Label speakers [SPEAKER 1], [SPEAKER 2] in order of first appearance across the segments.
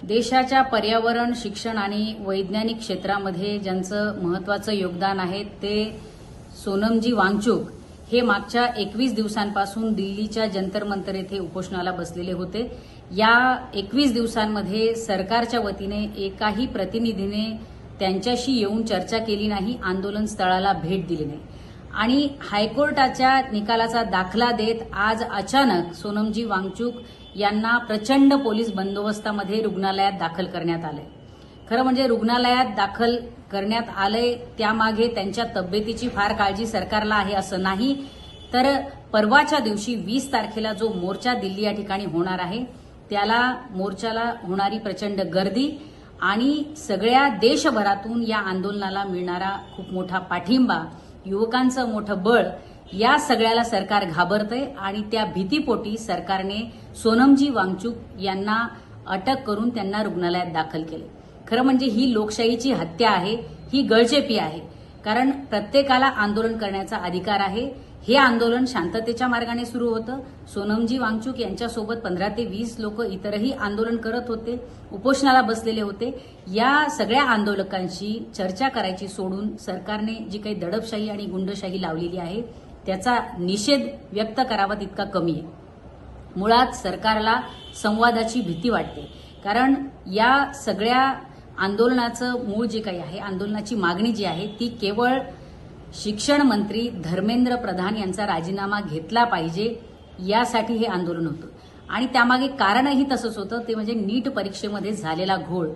[SPEAKER 1] देशाच्या पर्यावरण, शिक्षण आणि वैज्ञानिक क्षेत्रामध्ये ज्यांचं महत्त्वाचं योगदान आहे ते सोनमजी वांगचुक हे मागच्या 21 दिवसांपासून दिल्लीच्या जंतर मंतर येथे उपोषणाला बसलेले होते। या 21 दिवसांमध्ये सरकारच्या वतीने एकाही प्रतिनिधीने त्यांच्याशी येऊन चर्चा केली नाही, आंदोलन स्थळाला भेट दिली नाही आणि हायकोर्टाच्या निकालाचा दाखला देत आज अचानक सोनमजी वांगचुक यांना प्रचंड पोलीस बंदोबस्तामध्ये रुग्णालयात दाखल करण्यात आले। खरं म्हणजे रुग्णालयात दाखल करण्यात आले त्यामागे त्यांच्या तब्येतीची फार काळजी सरकारला आहे असं नाही, तर परवाच्या दिवशी 20 तारखेला जो मोर्चा दिल्ली या ठिकाणी होणार आहे त्याला मोर्चाला होणारी प्रचंड गर्दी आणि सगळ्या देशभरातून या आंदोलनाला मिळणारा खूप मोठा पाठिंबा, युवकांचं मोठं बळ, या सगळ्याला सरकार घाबरतंय आणि त्या भीतीपोटी सरकारने सोनमजी वांगचुक यांना अटक करून त्यांना रुग्णालयात दाखल केले। खरं म्हणजे ही लोकशाहीची हत्या आहे, ही गळचेपी आहे, कारण प्रत्येकाला आंदोलन करण्याचा अधिकार आहे। हे आंदोलन शांततेच्या मार्गाने सुरू होतं। सोनमजी वांगचुक यांच्यासोबत 15 ते 20 लोक इतरही आंदोलन करत होते, उपोषणाला बसलेले होते। या सगळ्या आंदोलकांशी चर्चा करायची सोडून सरकारने जी काही दडपशाही आणि गुंडशाही लावलेली आहे त्याचा निषेध व्यक्त करावा तितका कमी आहे। मुळात सरकारला संवादाची भीती वाटते, कारण या सगळ्या आंदोलनाचं मूळ जे काही आहे, आंदोलनाची मागणी जी आहे ती केवळ शिक्षण मंत्री धर्मेंद्र प्रधान यांचा राजीनामा घेतला पाहिजे यासाठी हे आंदोलन होतं आणि त्यामागे कारणही तसंच होतं, ते म्हणजे नीट परीक्षेमध्ये झालेला घोळ,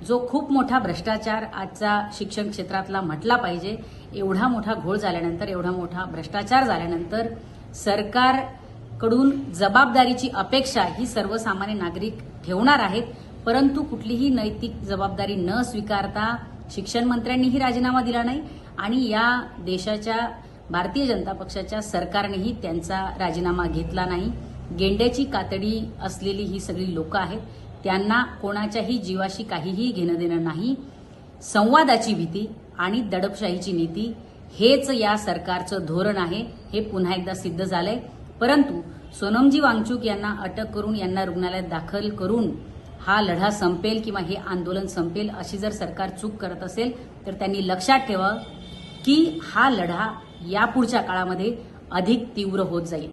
[SPEAKER 1] जो खूप मोठा भ्रष्टाचार आजचा शिक्षण क्षेत्रातला म्हटला पाहिजे। एवढा मोठा घोळ झाल्यानंतर, एवढा मोठा भ्रष्टाचार झाल्यानंतर सरकारकडून जबाबदारीची अपेक्षा ही सर्वसामान्य नागरिक ठेवणार आहेत, परंतु कुठलीही नैतिक जबाबदारी न स्वीकारता शिक्षण मंत्र्यांनीही राजीनामा दिला नाही आणि या देशाच्या भारतीय जनता पक्षाच्या सरकारनेही त्यांचा राजीनामा घेतला नाही। गेंड्याची कातडी असलेली ही सगळी लोक आहेत, त्यांना कोणाच्याही जीवाशी काहीही घेणं देणं नाही। संवादाची भीती आणि दडपशाहीची नीती हेच या सरकारचं धोरण आहे, हे पुन्हा एकदा सिद्ध झालंय। परंतु सोनमजी वांगचुक यांना अटक करून, यांना रुग्णालयात दाखल करून हा लढा संपेल किंवा हे आंदोलन संपेल अशी जर सरकार चूक करत असेल तर त्यांनी लक्षात ठेवावं की हा लढा यापुढच्या काळामध्ये अधिक तीव्र होत जाईल।